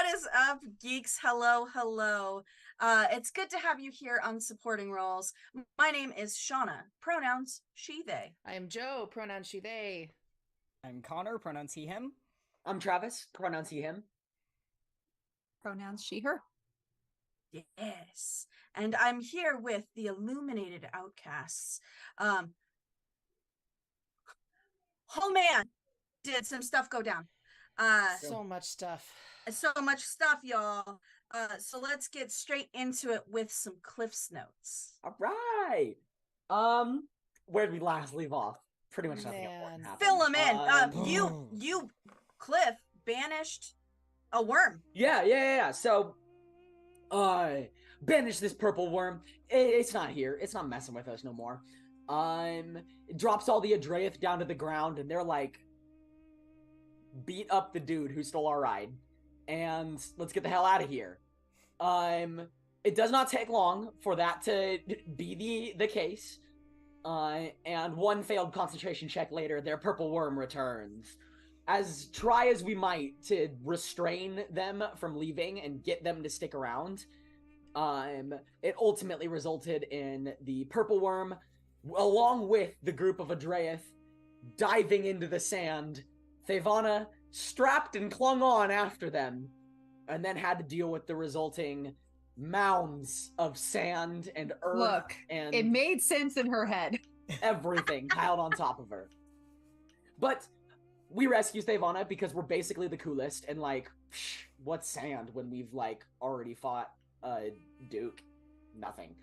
What is up, geeks? Hello, hello. It's good to have you here on supporting roles. My name is Shauna, pronouns she, they. I am Joe, pronoun she, they. I'm Connor, pronouns he, him. I'm Travis, pronouns he, him. Pronouns she, her. Yes. And I'm here with the Illuminated Outcasts. Oh man, did some stuff go down. So much stuff. So much stuff, y'all. So let's get straight into it with some Cliff's notes. All right. Where did we last leave off? Pretty much nothing important happened. Fill them in. You, Cliff, banished a worm. Yeah. So, banish this purple worm. It's not here. It's not messing with us no more. It drops all the Edraith down to the ground, and they're like, beat up the dude who stole our ride, and let's get the hell out of here. It does not take long for that to be the case. And one failed concentration check later, their purple worm returns. As try as we might to restrain them from leaving and get them to stick around, it ultimately resulted in the purple worm, along with the group of Edraith, diving into the sand. Thevana strapped and clung on after them, and then had to deal with the resulting mounds of sand and earth. Look, and it made sense in her head. everything piled on top of her. But we rescue Thevana because we're basically the coolest, and like, what's sand when we've like already fought Duke? Nothing.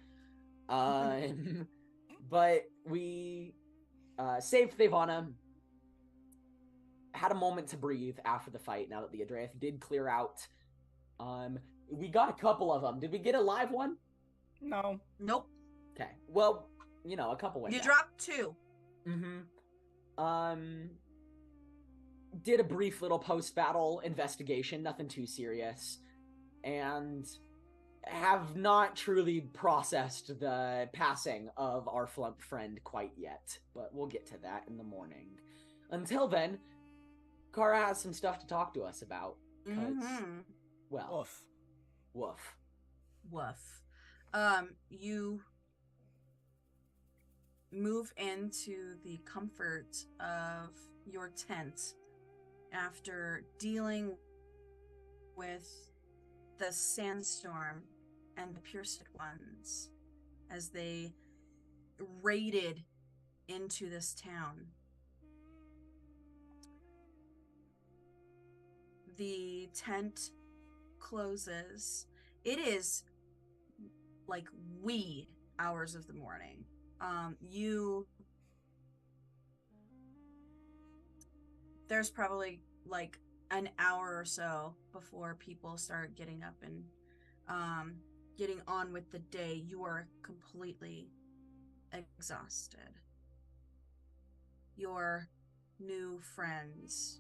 But we saved Thevana, had a moment to breathe after the fight now that the Edraith did clear out. We got a couple of them. Did we get a live one? No. Nope. Okay. Well, a couple went You down. dropped 2. Did a brief little post-battle investigation, nothing too serious, and have not truly processed the passing of our flump friend quite yet, but we'll get to that in the morning. Until then, Kara has some stuff to talk to us about. Well, woof. You move into the comfort of your tent after dealing with the sandstorm and the pierced ones as they raided into this town. The tent closes. It is like wee hours of the morning. There's probably like an hour or so before people start getting up and getting on with the day. You are completely exhausted. Your new friends,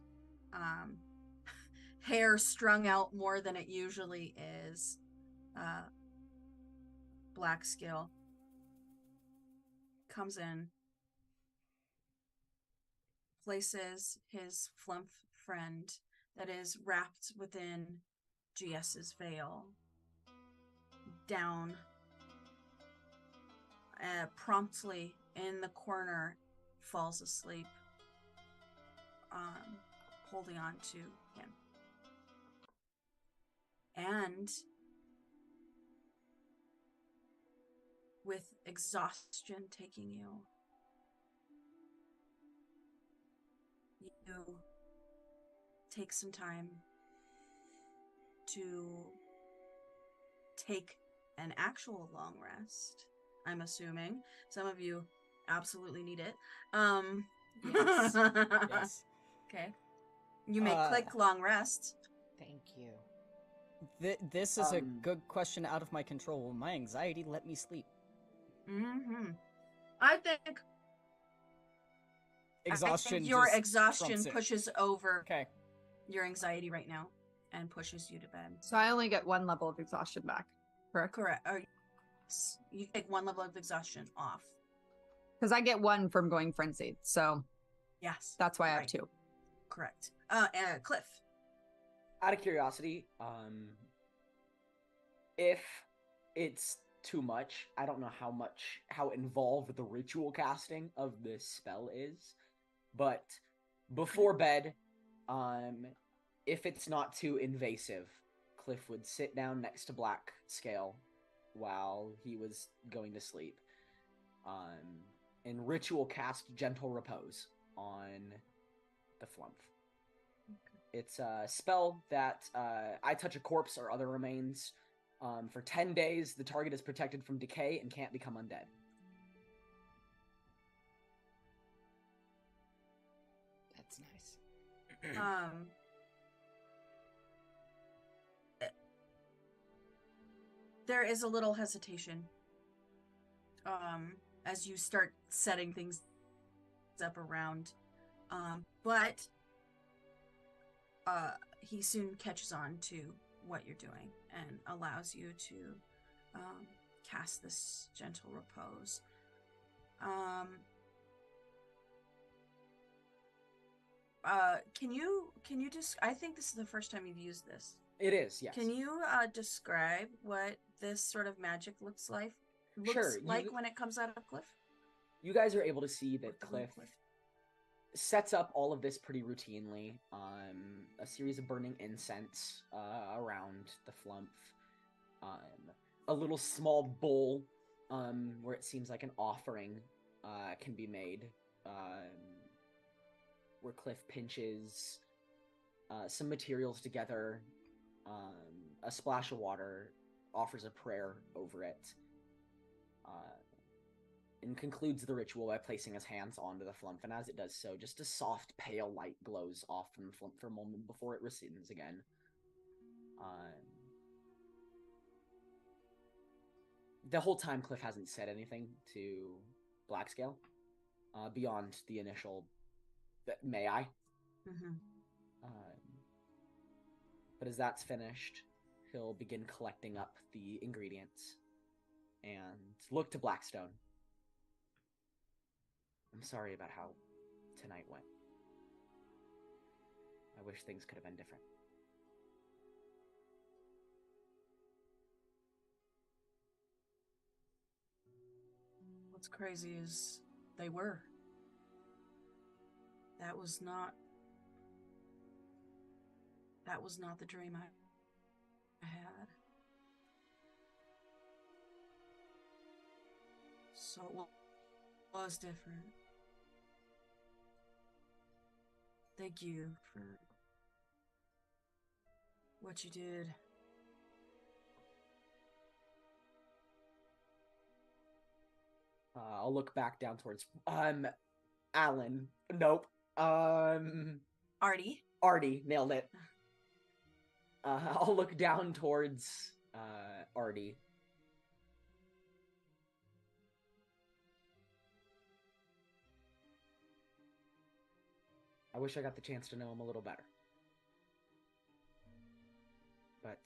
hair strung out more than it usually is, Black Skill comes in, places his flump friend that is wrapped within GS's veil down, promptly in the corner, falls asleep, holding on to him. And with exhaustion taking you, you take some time to take an actual long rest. I'm assuming some of you absolutely need it. Yes. Yes. Okay. You may click long rest. Thank you. This is a good question out of my control. Will my anxiety let me sleep? I think Exhaustion. Your just exhaustion trumps it. pushes over Okay. your anxiety right now and pushes you to bed. So I only get 1 level of exhaustion back, correct? Correct. Or you take 1 level of exhaustion off. Because I get 1 from going frenzied, so Yes. that's why I have Right. 2. Correct. Cliff. Out of curiosity, if it's too much, I don't know how involved the ritual casting of this spell is, but before bed, if it's not too invasive, Cliff would sit down next to Black Scale while he was going to sleep, and ritual cast Gentle Repose on the flump. It's a spell that I touch a corpse or other remains. For 10 days, the target is protected from decay and can't become undead. That's nice. There is a little hesitation as you start setting things up around, but he soon catches on to what you're doing and allows you to cast this Gentle Repose. Can you just, I think this is the first time you've used this. It is, yes. Can you describe what this sort of magic looks like? Sure, When it comes out of Cliff? You guys are able to see that Cliff sets up all of this pretty routinely. A series of burning incense around the flump. A little small bowl where it seems like an offering can be made. Where Cliff pinches some materials together, a splash of water, offers a prayer over it, and concludes the ritual by placing his hands onto the flump. And as it does so, just a soft, pale light glows off from the flump for a moment before it recedes again. The whole time, Cliff hasn't said anything to Blackscale beyond the initial "May I?" Mm-hmm. But as that's finished, he'll begin collecting up the ingredients and look to Blackstone. I'm sorry about how tonight went. I wish things could have been different. What's crazy is they were. That was not the dream I had. So it was different. Thank you for what you did. I'll look back down towards Alan. Nope. Artie. Nailed it. I'll look down towards Artie. I wish I got the chance to know him a little better. But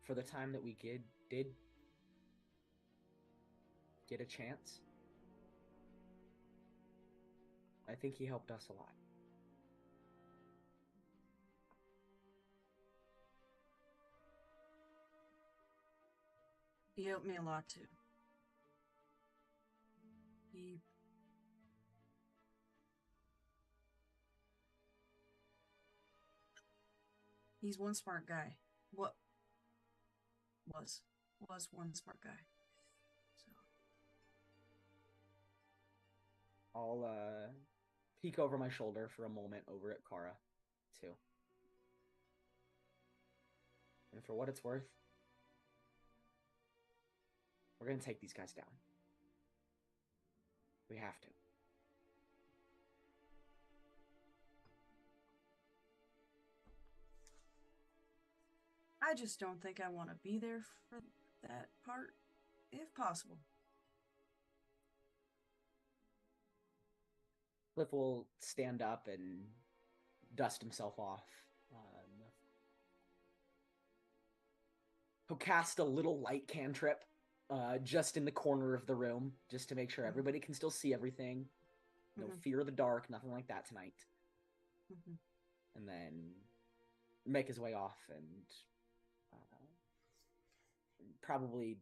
for the time that we did get a chance, I think he helped us a lot. He helped me a lot too. He's one smart guy. Was one smart guy. So I'll peek over my shoulder for a moment over at Kara, too. And for what it's worth, we're gonna take these guys down. We have to. I just don't think I want to be there for that part, if possible. Cliff will stand up and dust himself off. He'll cast a little light cantrip just in the corner of the room, just to make sure everybody can still see everything. No fear of the dark, nothing like that tonight. and then make his way off and probably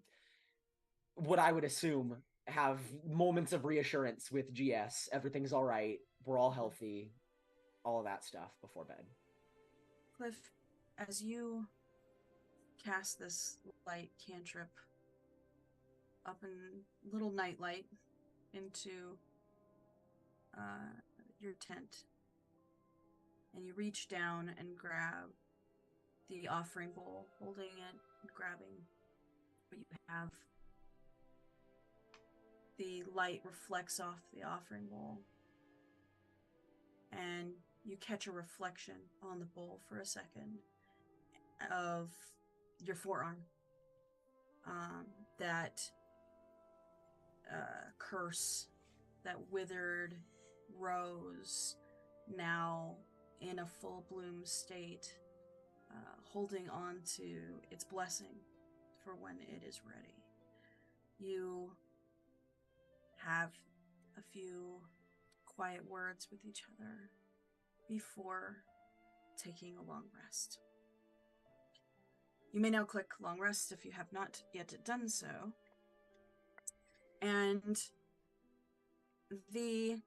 what I would assume have moments of reassurance with GS. Everything's all right. We're all healthy. All of that stuff before bed. Cliff, as you cast this light cantrip up in little nightlight into your tent, and you reach down and grab the offering bowl, holding it and grabbing what you have. The light reflects off the offering bowl, and you catch a reflection on the bowl for a second of your forearm. That curse, that withered rose, now in a full bloom state, holding on to its blessing for when it is ready. You have a few quiet words with each other before taking a long rest. You may now click long rest if you have not yet done so. And the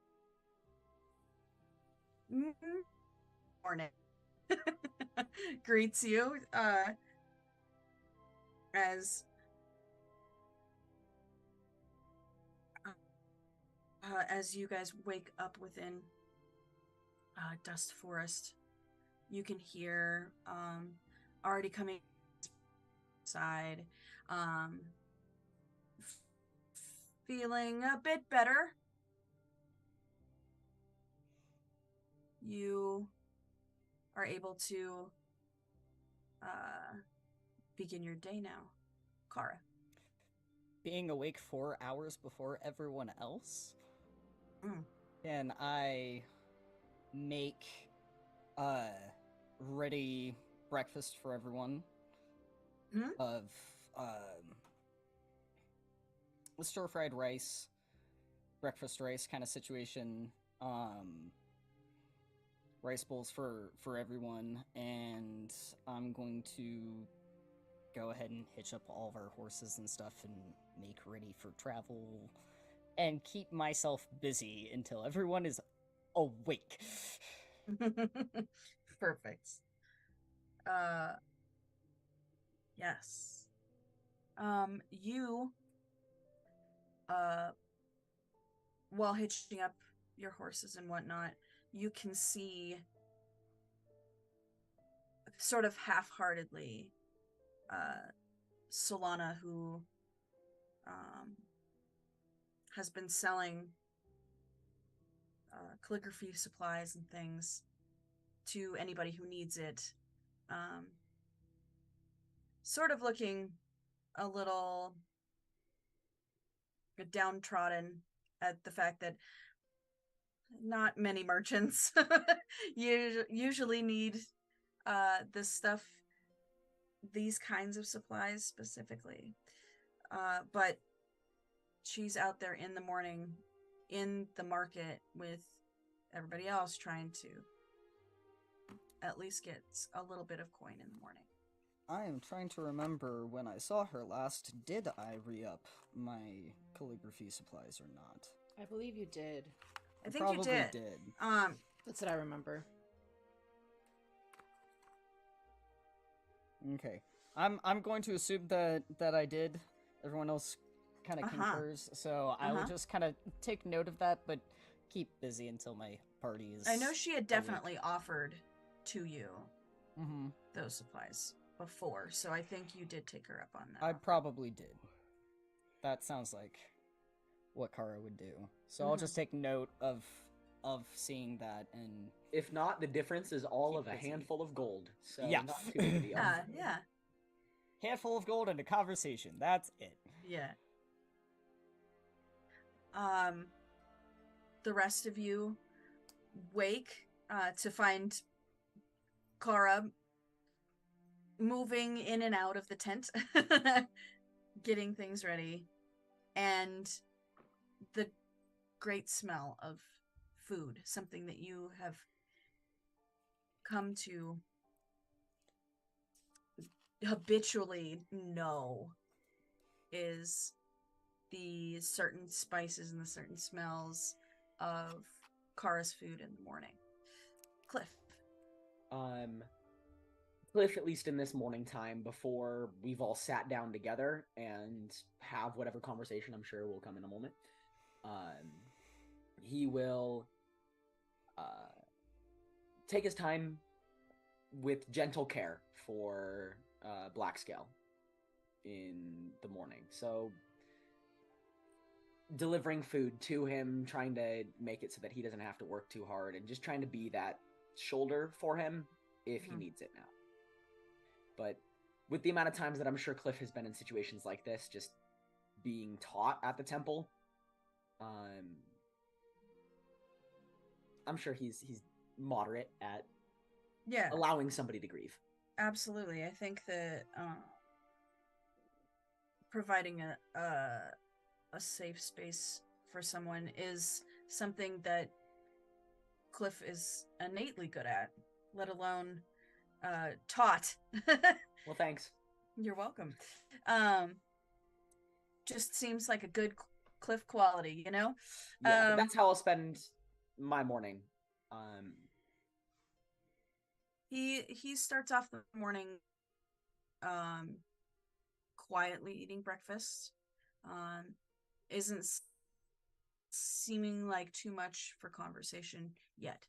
morning greets you as you guys wake up within Dust Forest. You can hear already coming side, feeling a bit better. You are able to begin your day now. Kara. Being awake 4 hours before everyone else? Mm. Can I make ready breakfast for everyone? Of stir-fried rice, breakfast rice kind of situation, rice bowls for everyone, and I'm going to go ahead and hitch up all of our horses and stuff and make ready for travel and keep myself busy until everyone is awake. Perfect. Yes. You while hitching up your horses and whatnot, you can see sort of half-heartedly Solana, who has been selling calligraphy supplies and things to anybody who needs it, sort of looking a little downtrodden at the fact that not many merchants usually need this stuff, these kinds of supplies specifically. But she's out there in the morning in the market with everybody else trying to at least get a little bit of coin in the morning. I am trying to remember when I saw her last. Did I re-up my calligraphy supplies or not? I believe you did. I think you did. That's what I remember. Okay. I'm going to assume that I did. Everyone else kind of concurs, so I will just kind of take note of that, but keep busy until my party is... I know she had definitely offered to you those supplies before, so I think you did take her up on that. I probably did. That sounds like what Kara would do. So I'll just take note of seeing that, and if not, the difference is all of a handful of gold. So not too big a deal. Yeah. Handful of gold and a conversation. That's it. Yeah. The rest of you wake to find Kara moving in and out of the tent, getting things ready, and the great smell of food, something that you have come to habitually know is the certain spices and the certain smells of Kara's food in the morning. Cliff. Cliff, at least in this morning time, before we've all sat down together and have whatever conversation I'm sure will come in a moment, he will take his time with gentle care for Blackscale in the morning. So delivering food to him, trying to make it so that he doesn't have to work too hard, and just trying to be that shoulder for him if he needs it now. But with the amount of times that I'm sure Cliff has been in situations like this, just being taught at the temple, I'm sure he's moderate at allowing somebody to grieve. Absolutely. I think that providing a safe space for someone is something that Cliff is innately good at, let alone taught. Well, thanks. You're welcome. Just seems like a good Cliff quality, you know? Yeah, that's how I'll spend my morning. He starts off the morning quietly eating breakfast. Isn't seeming like too much for conversation yet.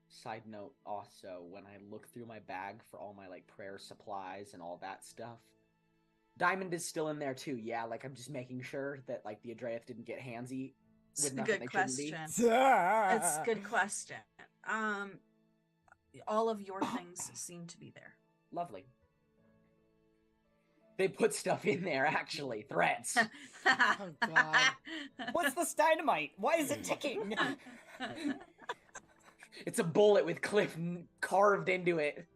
Side note also, when I look through my bag for all my like prayer supplies and all that stuff, Diamond is still in there too. Yeah, like I'm just making sure that like the Edraith didn't get handsy with nothing they shouldn't be. It's a good question. All of your things seem to be there. Lovely. They put stuff in there, actually. Threats. Oh, God. What's this dynamite? Why is it ticking? It's a bullet with Cliff carved into it.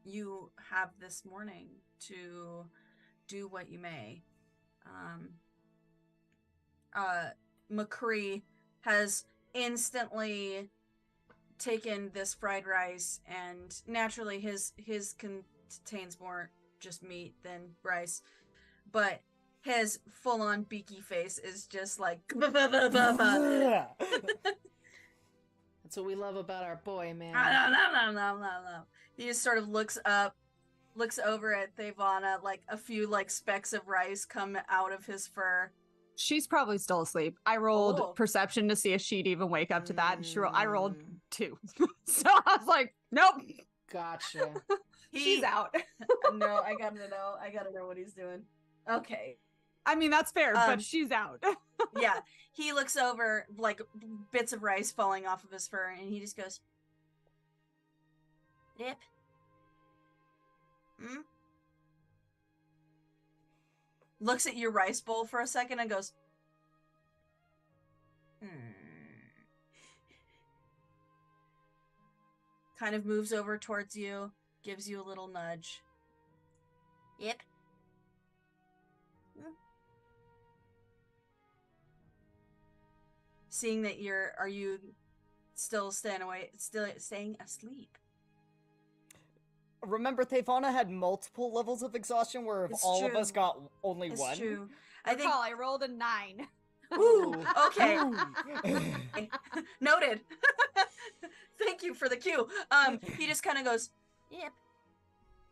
You have this morning to do what you may. McCree has instantly taken this fried rice, and naturally his contains more just meat than rice, but his full-on beaky face is just like That's what we love about our boy, man. He just sort of looks over at Thavana, like a few like specks of rice come out of his fur. She's probably still asleep. I rolled perception to see if she'd even wake up to that, and I rolled 2. So I was like, nope. Gotcha. She's out. No, I gotta know what he's doing. Okay. I mean, that's fair, but she's out. Yeah. He looks over, like, bits of rice falling off of his fur, and he just goes, Rip? Looks at your rice bowl for a second and goes, Kind of moves over towards you, gives you a little nudge. Yep. Seeing that are you still staying asleep? Remember, Thavana had multiple levels of exhaustion, where if all of us got only one. It's true. I rolled a 9. Ooh, okay. Noted. Thank you for the cue. He just kind of goes, yep.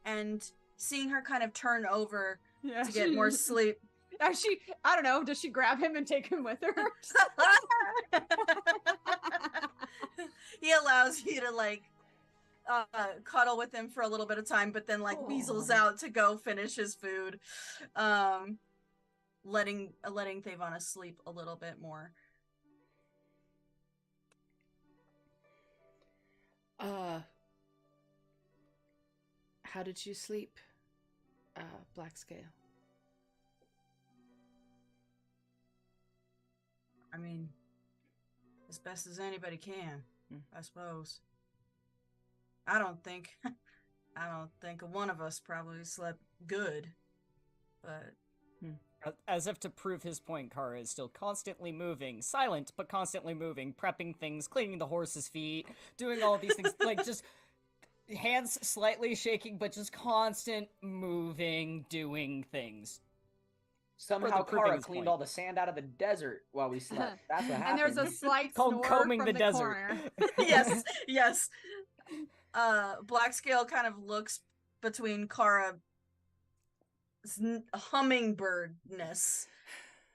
And seeing her kind of turn over to get more sleep. I don't know, does she grab him and take him with her? He allows you to like cuddle with him for a little bit of time, but then like weasels out to go finish his food, letting Thavana sleep a little bit more. How did you sleep, Blackscale? I mean, as best as anybody can, I suppose. I don't think one of us probably slept good, but As if to prove his point, Kara is still constantly moving, silent but constantly moving, prepping things, cleaning the horse's feet, doing all these things, like just hands slightly shaking, but just constant moving, doing things. Somehow proving Kara his cleaned point. all the sand out of the desert while we slept. That's what And happened. there's a slight Called snore combing from the the desert. corner. Yes, yes. Blackscale kind of looks between Kara's hummingbirdness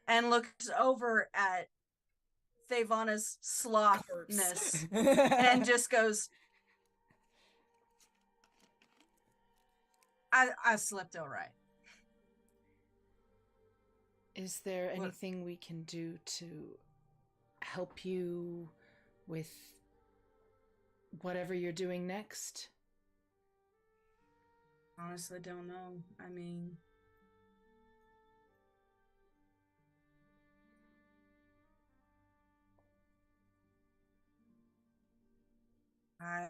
and looks over at Thavana's slothness and just goes, I slept all right. Is there What? anything we can do to help you with whatever you're doing next? Honestly, don't know. I mean, I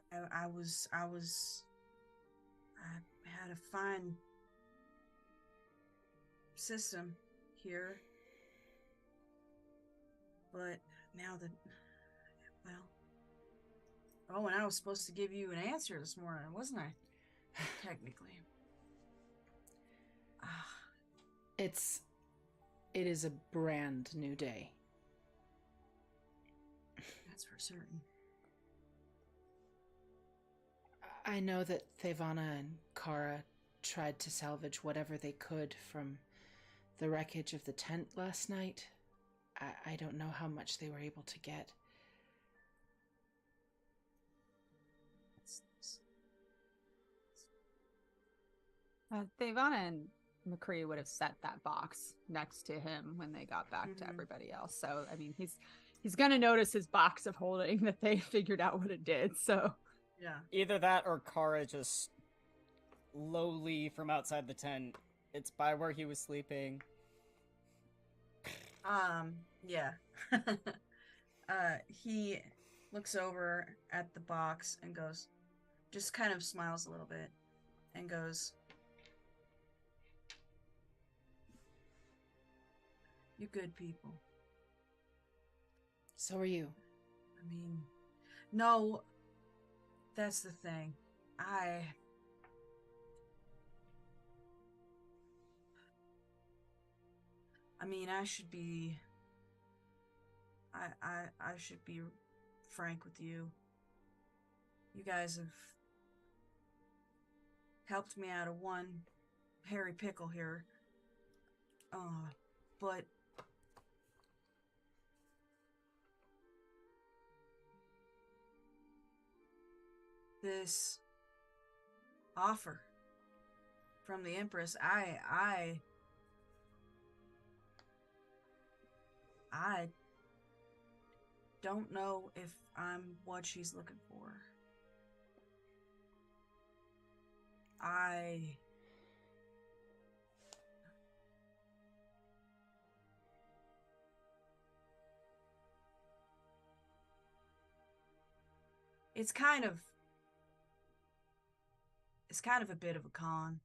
had a fine system here, but now that, well, and I was supposed to give you an answer this morning, wasn't I? Technically. It is a brand new day. That's for certain. I know that Thavana and Kara tried to salvage whatever they could from the wreckage of the tent last night. I don't know how much they were able to get. Thavana and McCree would have set that box next to him when they got back to Mhm. everybody else. So, I mean, he's gonna notice his box of holding that they figured out what it did. So, Yeah. Either that or Kara just lowly from outside the tent. It's by where he was sleeping. Yeah. He looks over at the box and goes, just kind of smiles a little bit and goes, "You good people." So are you. I mean, no, that's the thing. I mean, I should be frank with you. You guys have helped me out of one hairy pickle here. But this offer from the Empress, I don't know if I'm what she's looking for. It's kind of a bit of a con.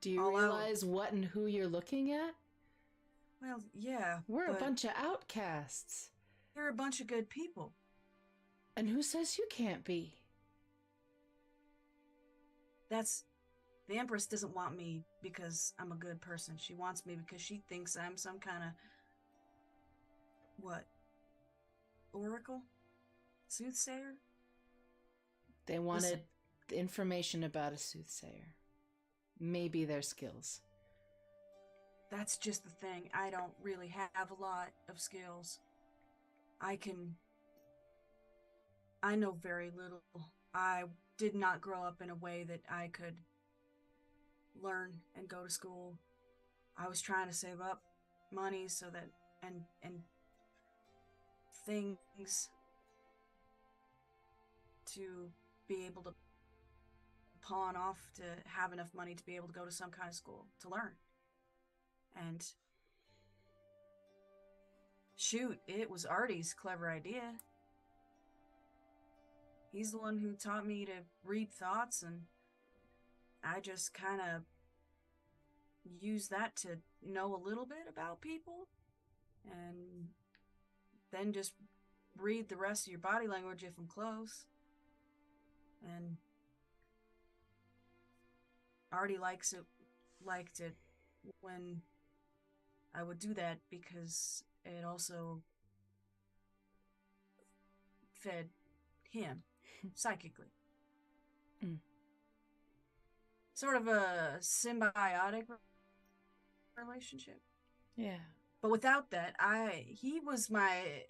Do you All out. realize what and who you're looking at? Well, yeah. We're a but bunch of outcasts. You're a bunch of good people. And who says you can't be? The Empress doesn't want me because I'm a good person. She wants me because she thinks I'm some kind of, what? Oracle? Soothsayer? They wanted Listen. information about a soothsayer. Maybe their skills. That's just the thing. I don't really have a lot of skills. I know very little. I did not grow up in a way that I could learn and go to school. I was trying to save up money so that and things to be able to pawn off to have enough money to be able to go to some kind of school to learn. And shoot, it was Artie's clever idea. He's the one who taught me to read thoughts and I just kind of use that to know a little bit about people, and then just read the rest of your body language if I'm close. And Artie liked it when I would do that because it also fed him psychically. Sort of a symbiotic relationship. Yeah. But without that, he was my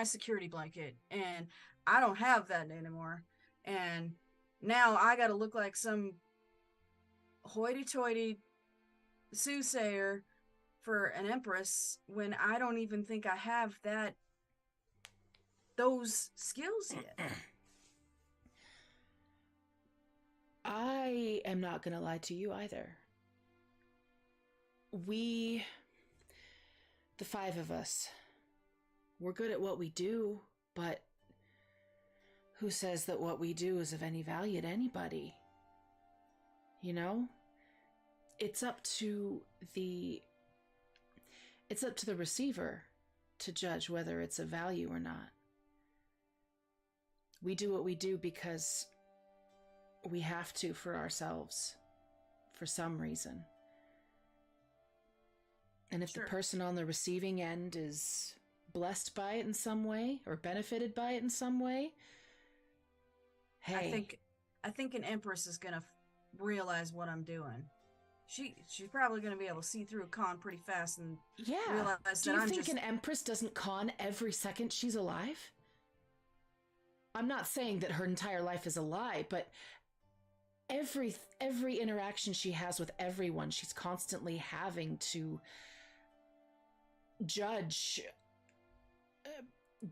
security blanket, and I don't have that anymore. And now I gotta look like some hoity-toity soothsayer for an empress when I don't even think I have those skills yet. I am not gonna lie to you either. The 5 of us, we're good at what we do, but who says that what we do is of any value to anybody? You know? It's up to the receiver to judge whether it's of value or not. We do what we do because we have to for ourselves, for some reason. And if the person on the receiving end is blessed by it in some way or benefited by it in some way, hey. I think an empress is gonna realize what I'm doing. She's probably gonna be able to see through a con pretty fast and realize that I'm just... Do you think an empress doesn't con every second she's alive? I'm not saying that her entire life is a lie, but every interaction she has with everyone, she's constantly having to judge,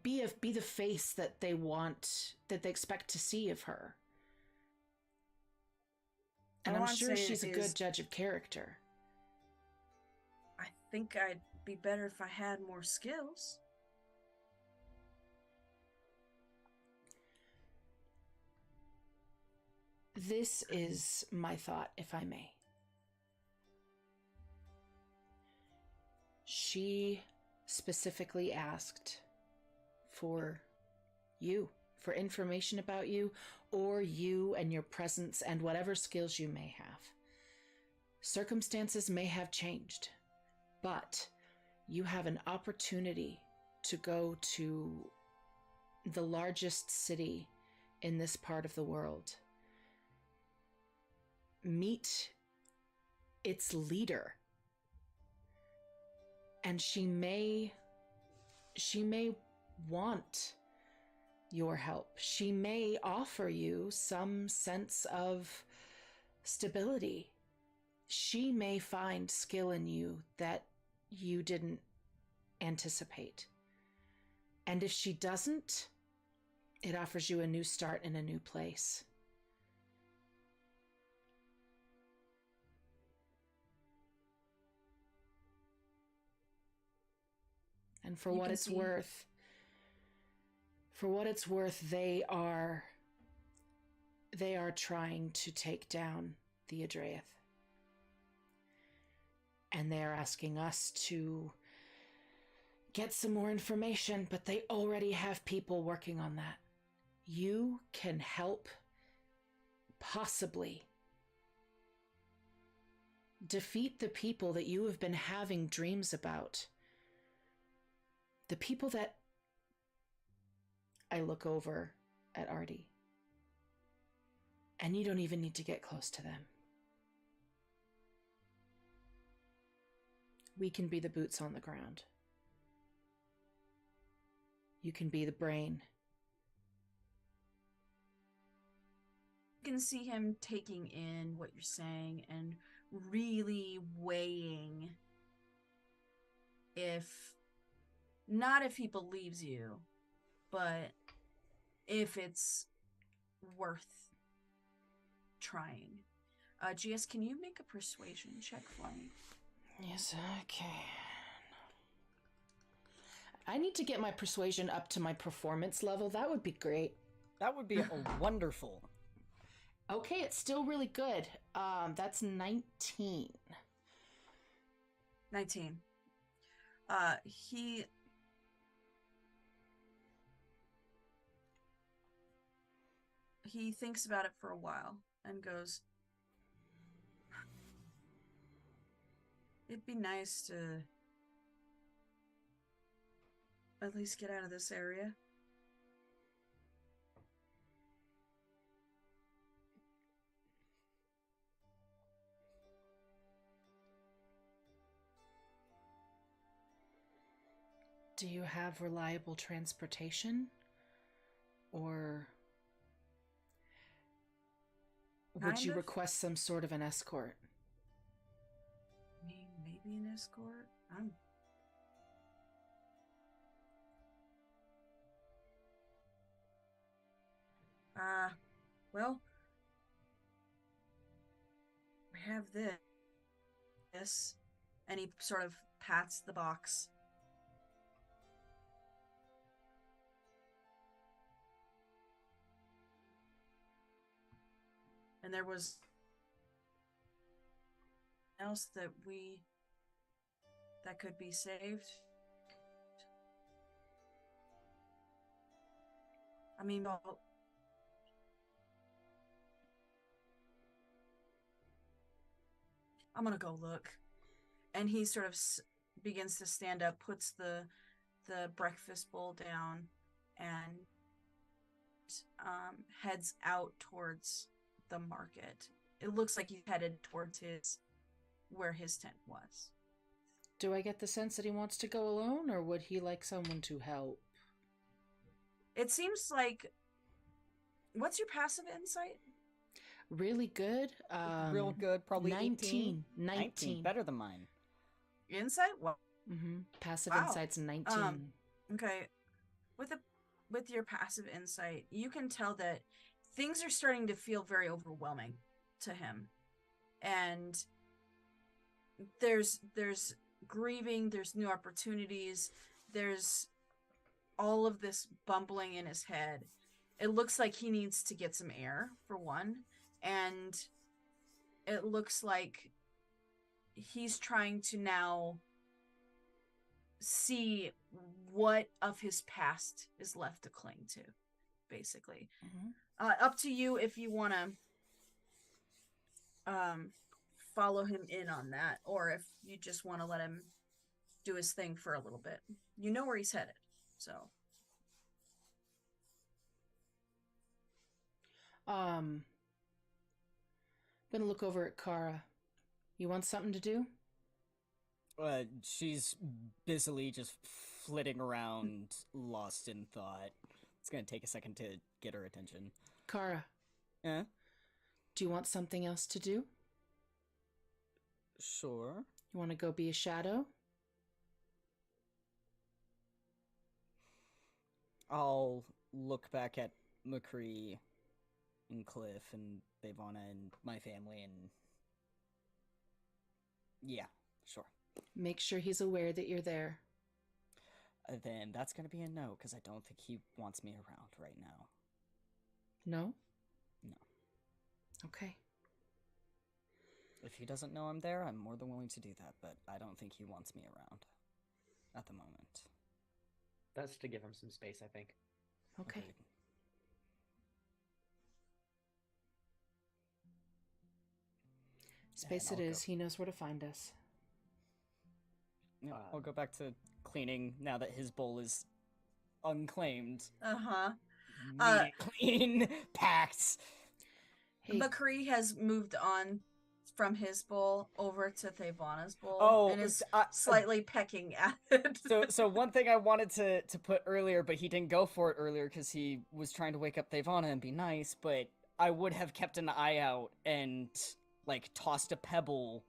be the face that they expect to see of her. And I'm sure she's a good judge of character. I think I'd be better if I had more skills. This is my thought, if I may. She specifically asked for you, for information about you, or you and your presence and whatever skills you may have. Circumstances may have changed, but you have an opportunity to go to the largest city in this part of the world. Meet its leader. And she may want your help. She may offer you some sense of stability. She may find skill in you that you didn't anticipate. And if she doesn't, it offers you a new start in a new place. And for what it's worth, they are trying to take down the Edraith. And they are asking us to get some more information, but they already have people working on that. You can help possibly defeat the people that you have been having dreams about. The people that... I look over at Artie. And you don't even need to get close to them. We can be the boots on the ground. You can be the brain. You can see him taking in what you're saying and really weighing not if he believes you, but if it's worth trying. GS, can you make a persuasion check for me? Yes, I can. I need to get my persuasion up to my performance level. That would be great. That would be wonderful. Okay, it's still really good. That's 19. 19. He thinks about it for a while and goes, it'd be nice to at least get out of this area. Do you have reliable transportation? Or would you request some sort of an escort? I mean, maybe an escort? Well, we have this, and he sort of pats the box. And there was else that could be saved. I mean, well, I'm gonna go look. And he sort of begins to stand up, puts the breakfast bowl down, and heads out towards the market. It looks like he's headed towards where his tent was. Do I get the sense that he wants to go alone, or would he like someone to help? It seems like... What's your passive insight? Really good. Real good, probably 19. 19. Better than mine. Insight? Well, passive wow. insight's 19. Okay. With your passive insight, you can tell that things are starting to feel very overwhelming to him. And there's grieving, there's new opportunities, there's all of this bumbling in his head. It looks like he needs to get some air, for one, and it looks like he's trying to now see what of his past is left to cling to, basically. Up to you if you want to follow him in on that, or if you just want to let him do his thing for a little bit. You know where he's headed, so. I'm gonna look over at Kara. You want something to do? She's busily just flitting around, lost in thought. It's gonna take a second to get her attention. Kara. Yeah? Do you want something else to do? Sure. You want to go be a shadow? I'll look back at McCree and Cliff and Bavana and my family and... Yeah, sure. Make sure he's aware that you're there. Then that's gonna be a no, because I don't think he wants me around right now. No? No. Okay. If he doesn't know I'm there, I'm more than willing to do that, but I don't think he wants me around at the moment. That's to give him some space, I think. Okay. Agreed. Space it is. He knows where to find us. Yeah, I'll go back to cleaning now that his bowl is unclaimed. Clean, packed. Hey. McCree has moved on from his bowl over to Thavana's bowl and is slightly pecking at it. So one thing I wanted to put earlier, but he didn't go for it earlier because he was trying to wake up Thavana and be nice, but I would have kept an eye out and like tossed a pebble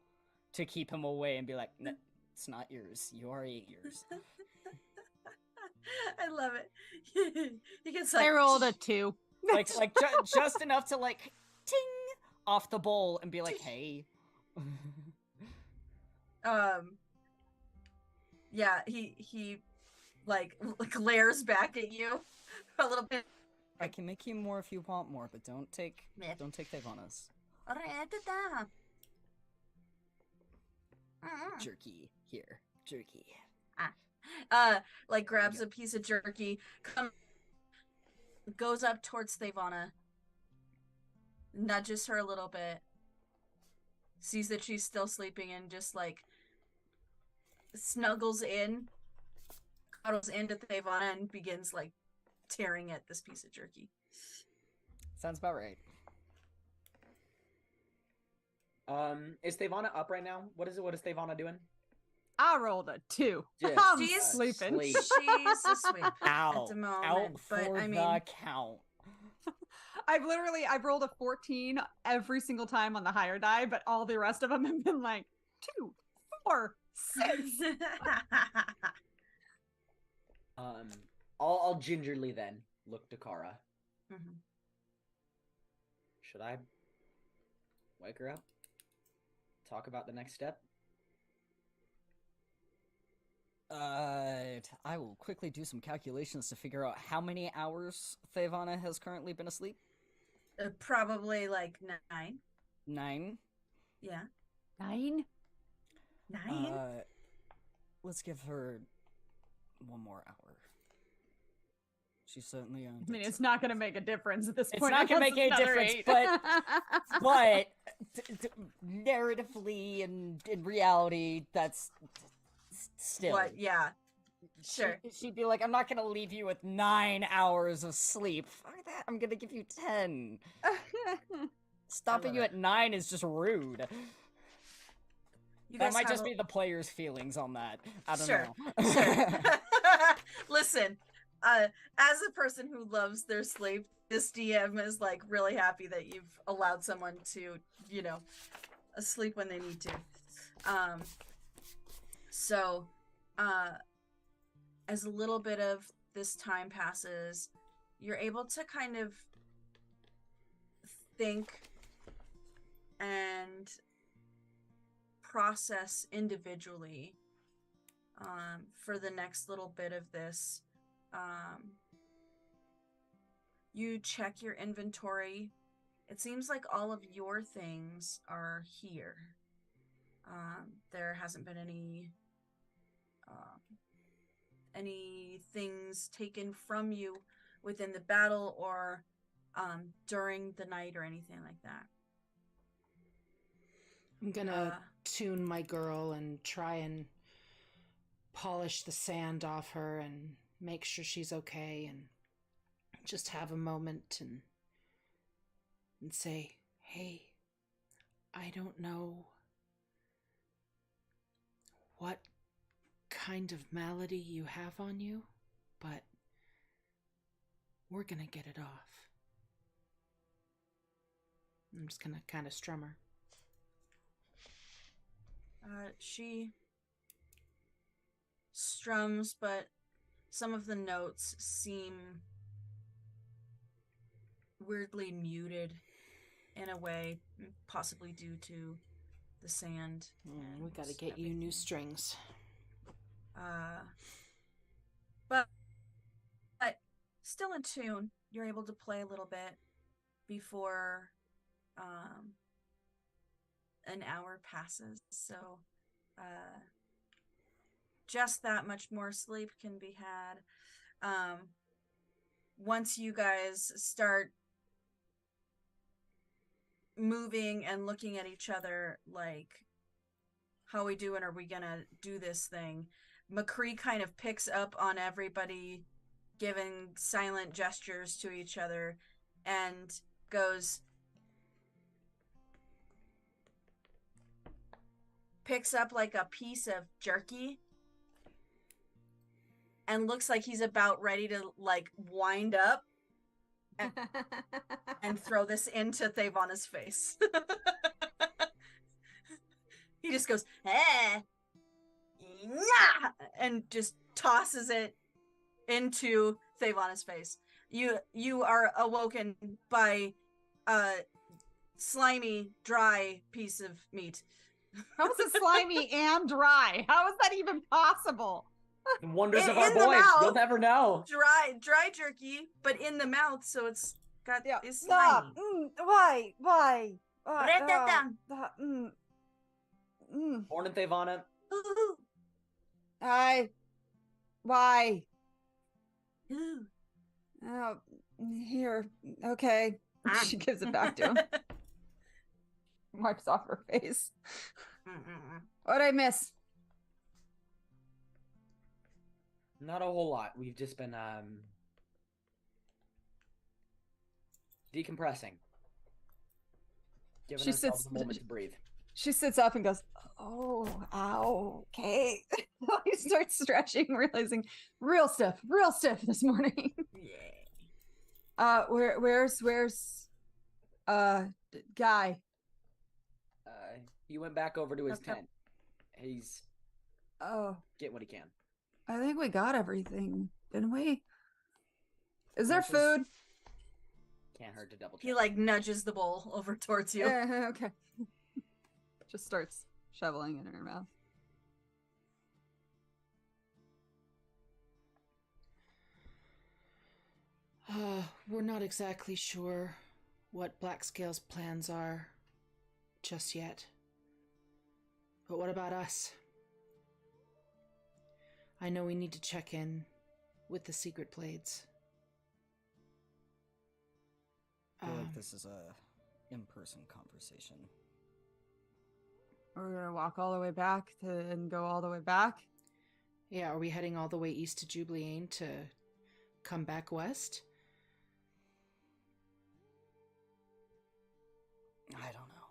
to keep him away and be like, no, it's not yours. You already ate yours. I love it. He gets like... I rolled a 2. Just enough to like ting off the bowl and be like, hey. Yeah, he like glares back at you a little bit I can make you more if you want more, but don't take Thevana's. Jerky here, jerky. Like grabs a piece of jerky, goes up towards Thevana, nudges her a little bit, sees that she's still sleeping, and just like snuggles in, cuddles into Thevana, and begins like tearing at this piece of jerky. Sounds about right. Is Thevana up right now? What is Thevana doing? I rolled a 2. She's sleeping. She's asleep Out. at the moment. Out but for I mean, the count. I've rolled a 14 every single time on the higher die, but all the rest of them have been like 2, 4, 6. I'll gingerly then look to Kara. Mm-hmm. Should I wake her up? Talk about the next step? I will quickly do some calculations to figure out how many hours Thevana has currently been asleep. Probably like 9. 9. Yeah. 9? 9? Let's give her 1 more hour. She's certainly on. I mean, it's not going to make a difference at this It's point. not going to make any difference, 8. but narratively and in reality, that's still. What? Yeah. Sure. She'd be like, I'm not going to leave you with 9 hours of sleep. Fuck that. I'm going to give you 10. Stopping you at 9 is just rude. That might just be the player's feelings on that. I don't know. Sure. Listen, as a person who loves their sleep, this DM is like really happy that you've allowed someone to, sleep when they need to. So, as a little bit of this time passes, you're able to kind of think and process individually for the next little bit of this. You check your inventory. It seems like all of your things are here. There hasn't been any things taken from you within the battle or during the night or anything like that. I'm gonna tune my girl and try and polish the sand off her and make sure she's okay, and just have a moment and say, hey, I don't know what kind of malady you have on you, but we're gonna get it off. I'm just gonna kind of strum her. She strums, but some of the notes seem weirdly muted in a way, possibly due to the sand. We gotta get you new strings. But still in tune. You're able to play a little bit before an hour passes, so just that much more sleep can be had. Once you guys start moving and looking at each other like, how we doing? Are we gonna do this thing? McCree kind of picks up on everybody giving silent gestures to each other and goes, picks up like a piece of jerky and looks like he's about ready to like wind up and throw this into Thevana's face. He just goes, eh, yeah, and just tosses it into Thevana's face. You are awoken by a slimy, dry piece of meat. How is it slimy and dry? How is that even possible? The wonders In- of our in the boys. You'll mouth. never know. Dry jerky, but in the mouth, so it's got it's Stop. tiny. Why? Write that down. Morning, Thavana. Ooh, Hi. Why? ooh. Oh, here. Okay. She gives it back to him. Wipes off her face. What'd I miss? Not a whole lot. We've just been decompressing. Giving She ourselves sits- a moment to breathe. She sits up and goes, "Oh, ow, okay." He starts stretching, realizing real stiff this morning. Yeah. Where's Guy? He went back over to his Okay. tent. He's Oh, getting what he can. I think we got everything, didn't we? Is there This is- food? Can't hurt to double check. He like nudges the bowl over towards you. Okay. Just starts shoveling it in her mouth. We're not exactly sure what Blackscale's plans are just yet. But what about us? I know we need to check in with the Secret Blades. I feel like this is a in-person conversation. We're gonna walk all the way back and go all the way back. Yeah, are we heading all the way east to Jubliainn to come back west? I don't know.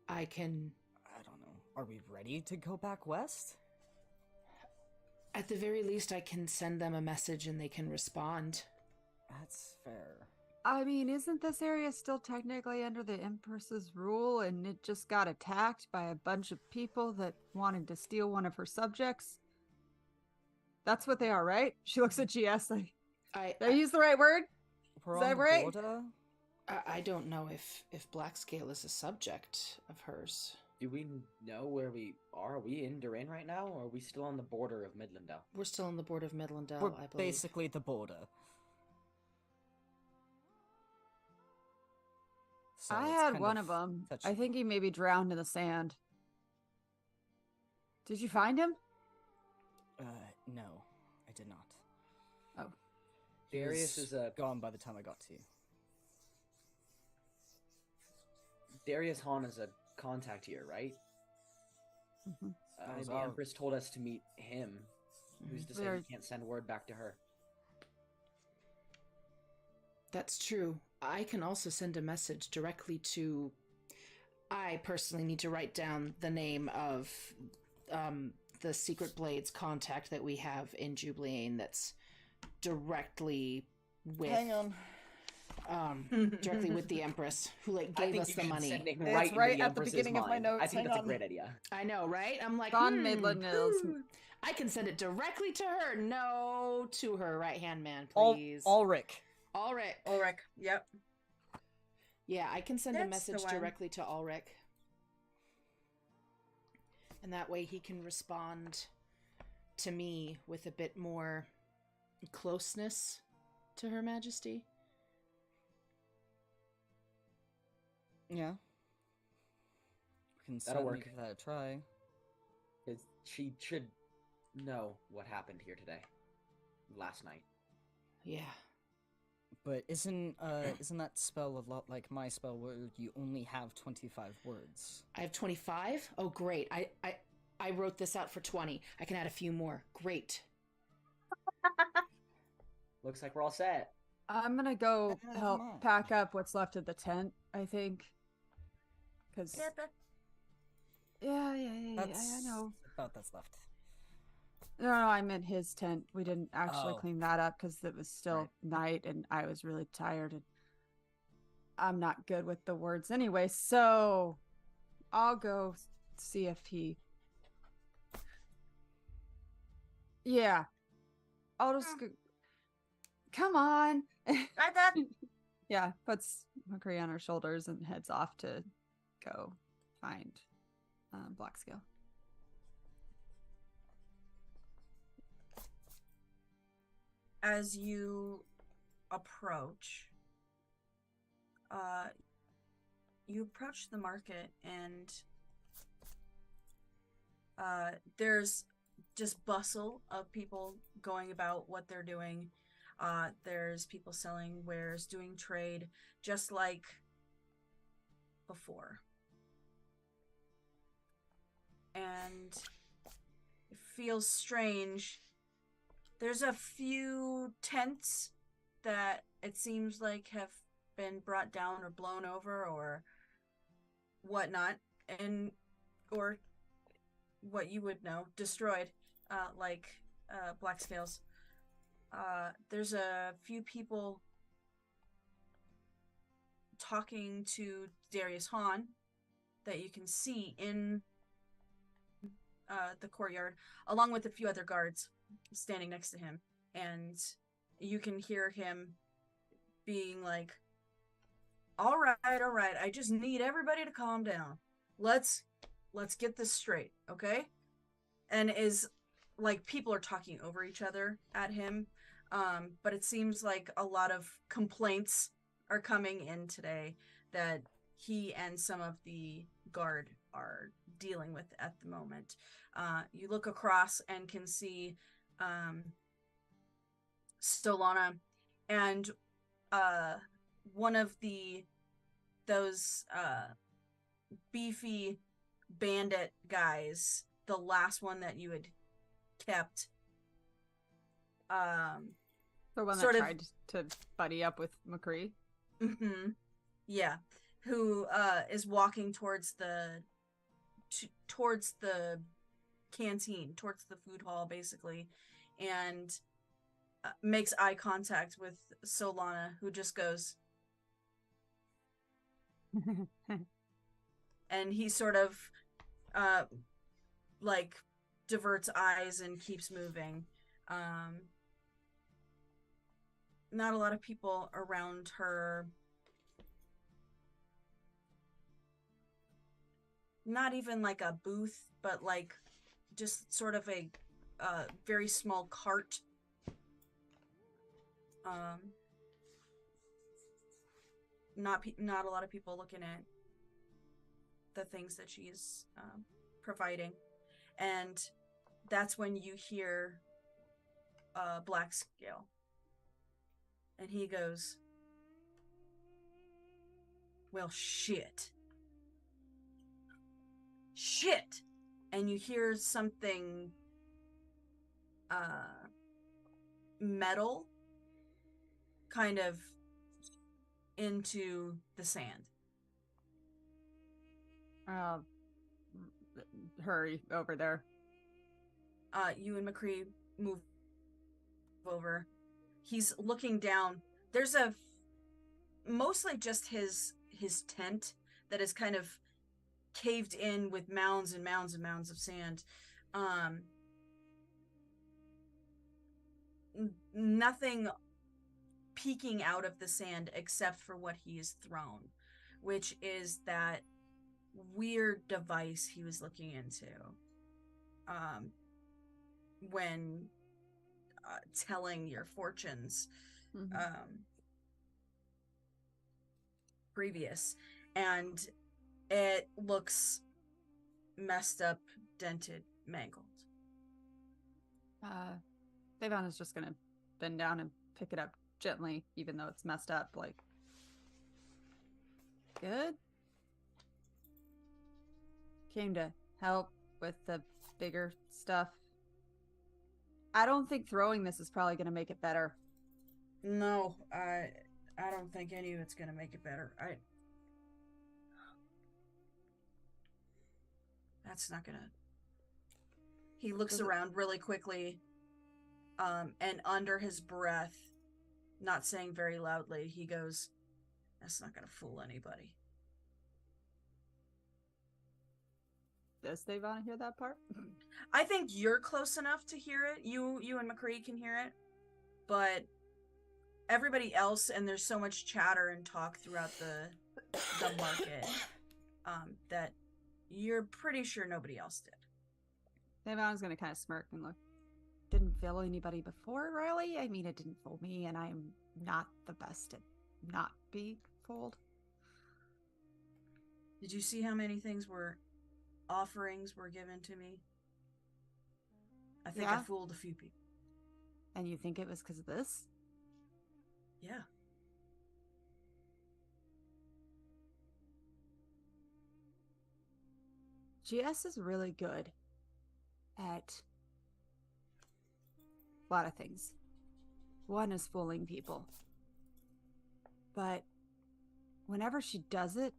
I can... I don't know. Are we ready to go back west? At the very least, I can send them a message and they can respond. That's fair. I mean, isn't this area still technically under the Empress's rule and it just got attacked by a bunch of people that wanted to steal one of her subjects? That's what they are, right? She looks at GS like, did I use the right word? We're Is on that the right? border? I don't know if Blackscale is a subject of hers. Do we know where we are? Are we in Duran right now, or are we still on the border of Midlendell? We're still on the border of Midlendell, We're I believe. basically the border. So I it's had kind one of them. touchy. I think he maybe drowned in the sand. Did you find him? No, I did not. Oh. He Darius was is a gone by the time I got to you. Darius Hahn is a contact here, right? Mm-hmm. Those The are- Empress told us to meet him. Who's to say Very- we can't send word back to her? That's true. I can also send a message directly to... I personally need to write down the name of the Secret Blades contact that we have in Jubliainn that's directly with... Hang on. Directly with the Empress, who like I gave think us you the should money. send it It's right into right the at the Empress's beginning of my mind. notes. I think Hang that's on. a great idea. I know, right? I'm like, Von Midlendell. I can send it directly to her. No, to her right-hand man, All please. Ulrich. Ulrich. Ulrich. Yep. Yeah, I can send a That's the message one. directly to Ulrich. And that way he can respond to me with a bit more closeness to Her Majesty. Yeah. We can That'll certainly work. give that a try. 'Cause she should know what happened here today. Last night. Yeah. But isn't that spell a lot like my spell where you only have 25 words? I have 25? Oh, great. I wrote this out for 20. I can add a few more. Great. Looks like we're all set. I'm gonna go Never help mind. pack up what's left of the tent, I think. Because, yeah, I know. About that's left. No, I meant his tent. We didn't actually Oh. clean that up because it was still Right. night and I was really tired and I'm not good with the words anyway. So I'll go see if he. Yeah, I'll just go. Come on. Right that. Yeah, puts McCree on her shoulders and heads off to go find Blackscale. as you approach, you approach the market, and there's just bustle of people going about what they're doing. There's people selling wares, doing trade, just like before. And it feels strange. There's a few tents that it seems like have been brought down or blown over or whatnot, and or what you would know, destroyed, like black scales. There's a few people talking to Darius Hahn that you can see in the courtyard, along with a few other guards standing next to him, and you can hear him being like, all right, I just need everybody to calm down. Let's get this straight, okay? And is like, people are talking over each other at him, but it seems like a lot of complaints are coming in today that he and some of the guard are dealing with at the moment. You look across and can see Stolana and one of those beefy bandit guys, the last one that you had kept. The one that tried to buddy up with McCree. Mm-hmm. Yeah, who is walking towards the canteen, towards the food hall, basically, and makes eye contact with Solana, who just goes, and he sort of like diverts eyes and keeps moving. Not a lot of people around her. Not even like a booth, but like just sort of a very small cart. Not a lot of people looking at the things that she's providing, and that's when you hear Black Scale, and he goes, well, shit, and you hear something metal kind of into the sand. Hurry over there. You and McCree move over. He's looking down. There's mostly just his tent that is kind of caved in with mounds and mounds and mounds of sand. Nothing peeking out of the sand except for what he has thrown, which is that weird device he was looking into when telling your fortunes previous, and it looks messed up, dented, mangled. Devon is just gonna bend down and pick it up gently, even though it's messed up. Like, good? Came to help with the bigger stuff. I don't think throwing this is probably gonna make it better. No, I don't think any of it's gonna make it better. That's not gonna... He looks around really quickly, and under his breath, not saying very loudly, he goes, that's not gonna fool anybody. Does Devon hear that part? I think you're close enough to hear it. You and McCree can hear it, but everybody else, and there's so much chatter and talk throughout the market, that you're pretty sure nobody else did. Devon's gonna kind of smirk and look. didn't fool anybody before, really. I mean, it didn't fool me, and I'm not the best at not being fooled. Did you see how many offerings were given to me? I think I fooled a few people. And you think it was because of this? Yeah. GS is really good at a lot of things. One is fooling people. But whenever she does it,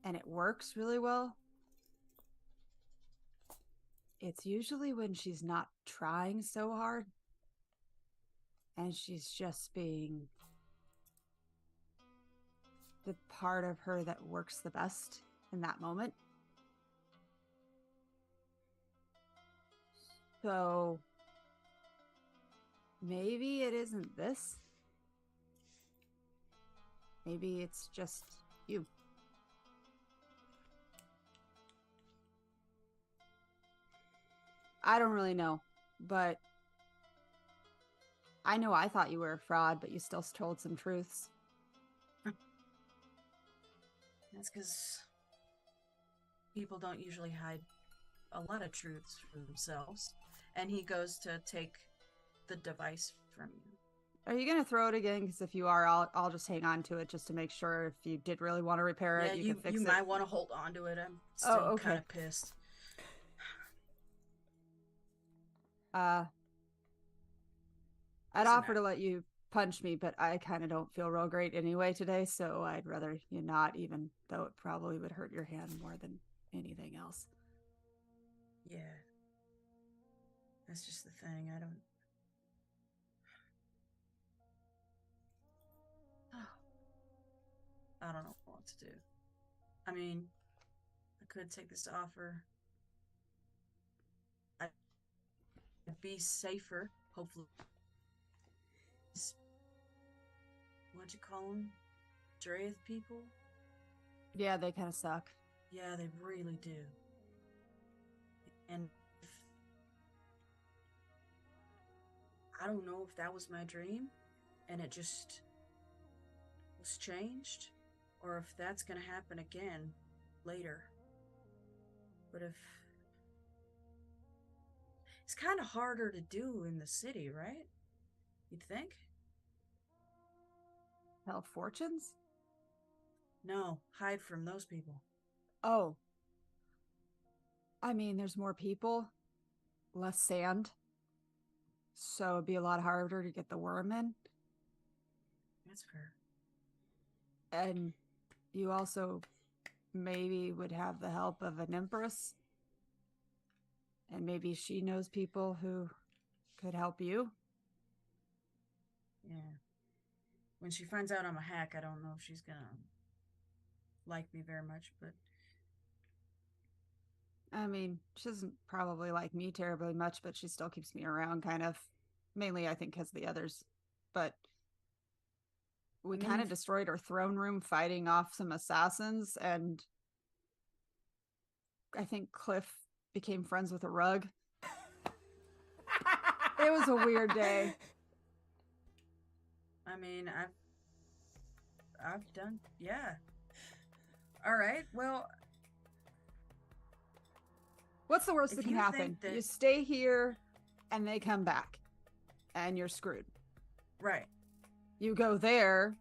and it works really well, it's usually when she's not trying so hard, and she's just being the part of her that works the best in that moment. So maybe it isn't this. Maybe it's just you. I don't really know, but I know I thought you were a fraud, but you still told some truths. That's because people don't usually hide a lot of truths for themselves. And he goes to take the device from you. Are you going to throw it again? Because if you are, I'll just hang on to it just to make sure if you did really want to repair it, you can fix it. You might want to hold on to it. I'm still kind of pissed. I'd offer to let you punch me, but I kind of don't feel real great anyway today, so I'd rather you not, even though it probably would hurt your hand more than anything else. Yeah. That's just the thing. I don't know what to do. I mean, I could take this offer. I'd be safer, hopefully. What'd you call them? Edraith people? Yeah, they kind of suck. Yeah, they really do. And I don't know if that was my dream and it just was changed, or if that's gonna happen again later. But if it's kind of harder to do in the city, right? You'd think? Tell fortunes? No, hide from those people. Oh. I mean, there's more people, less sand. So it'd be a lot harder to get the worm in. That's fair. And you also maybe would have the help of an empress. And maybe she knows people who could help you. Yeah. When she finds out I'm a hack, I don't know if she's gonna like me very much, but I mean, she doesn't probably like me terribly much, but she still keeps me around, kind of. Mainly, I think, because of the others. But we kind of destroyed her throne room fighting off some assassins, and I think Cliff became friends with a rug. It was a weird day. I mean, I've done, yeah. All right, well, what's the worst that can happen? You stay here and they come back and you're screwed. Right. You go there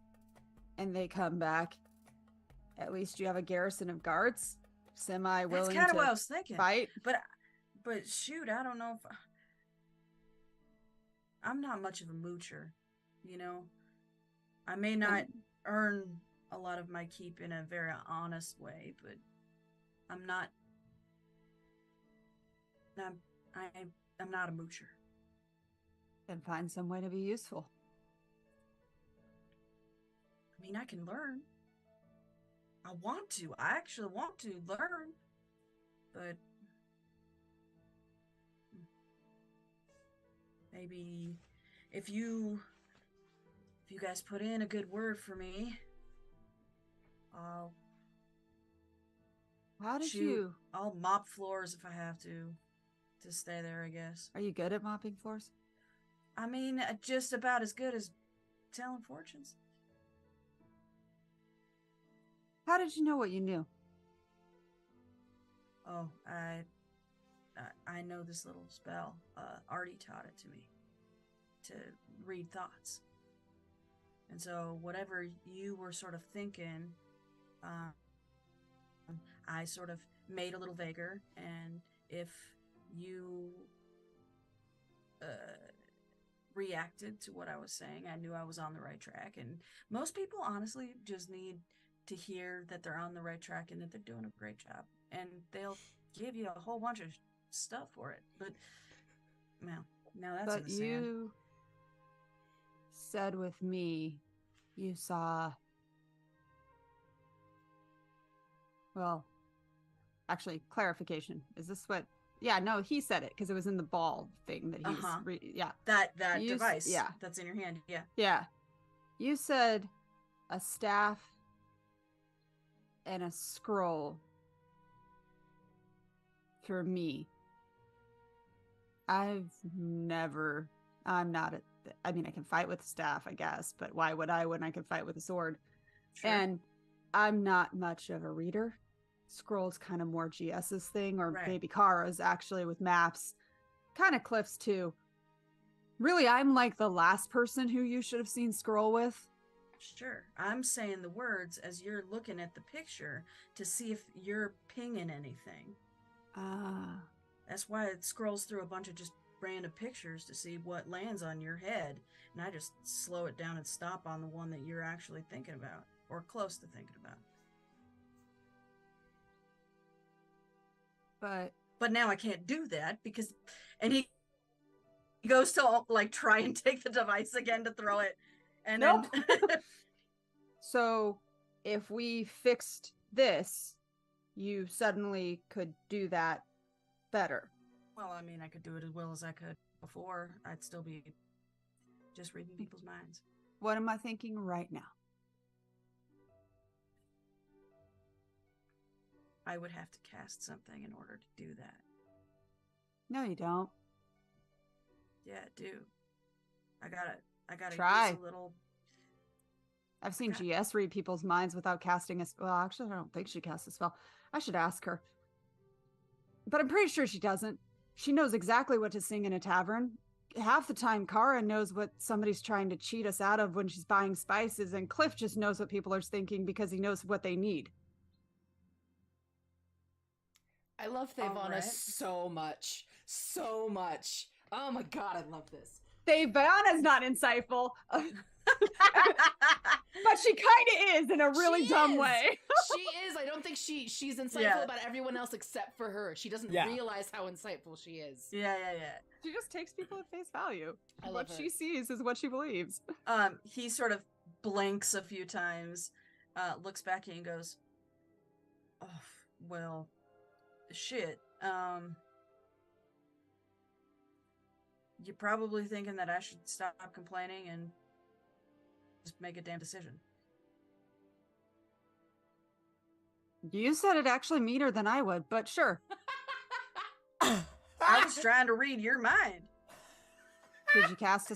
and they come back. At least you have a garrison of guards, semi-willing to That's kind of what I was thinking. Fight. But shoot, I don't know if I'm not much of a moocher, you know. I may not earn a lot of my keep in a very honest way, but I'm not a moocher. Then find some way to be useful. I mean, I can learn. I want to. I actually want to learn. But maybe if you guys put in a good word for me, I'll How did you? I'll mop floors if I have to. to stay there, I guess. Are you good at mopping floors? I mean, just about as good as telling fortunes. How did you know what you knew? Oh, I know this little spell. Artie taught it to me to read thoughts. And so whatever you were sort of thinking, I sort of made a little vaguer, and if you reacted to what I was saying, I knew I was on the right track. And most people honestly just need to hear that they're on the right track and that they're doing a great job, and they'll give you a whole bunch of stuff for it. But now that's in But the sand. you said with me, you saw. Well, actually, clarification. Is this what? Yeah, no, he said it because it was in the ball thing that he's. Yeah. That device. Yeah. That's in your hand. Yeah. Yeah. You said a staff and a scroll for me. I'm not I mean, I can fight with a staff, I guess, but why would I when I can fight with a sword? Sure. And I'm not much of a reader. Scroll's kind of more GS's thing, or Right. maybe Kara's actually with maps. Kind of Cliff's too. Really, I'm like the last person who you should have seen Scroll with. Sure. I'm saying the words as you're looking at the picture to see if you're pinging anything. That's why it scrolls through a bunch of just random pictures to see what lands on your head. And I just slow it down and stop on the one that you're actually thinking about, or close to thinking about. But now I can't do that because, and he goes to like try and take the device again to throw it. And Nope. then So if we fixed this, you suddenly could do that better. well, I mean, I could do it as well as I could before. I'd still be just reading people's minds. What am I thinking right now? I would have to cast something in order to do that. No, you don't. Yeah, I do. I gotta Try. use a little. I've seen Okay. GS read people's minds without casting a spell. Well, actually, I don't think she casts a spell. I should ask her. But I'm pretty sure she doesn't. She knows exactly what to sing in a tavern. Half the time, Kara knows what somebody's trying to cheat us out of when she's buying spices, and Cliff just knows what people are thinking because he knows what they need. I love All Thavana right. so much. So much. Oh my god, I love this. Thavana's not insightful. But she kind of is in a really She dumb is. way. She is. I don't think she's insightful Yeah. about everyone else except for her. She doesn't Yeah. realize how insightful she is. Yeah. She just takes people at face value. I What love she her. sees is what she believes. He sort of blinks a few times, looks back at you and goes, "Oh, well, shit. You're probably thinking that I should stop complaining and just make a damn decision." You said it actually meaner than I would, but sure. I was trying to read your mind. Did you cast a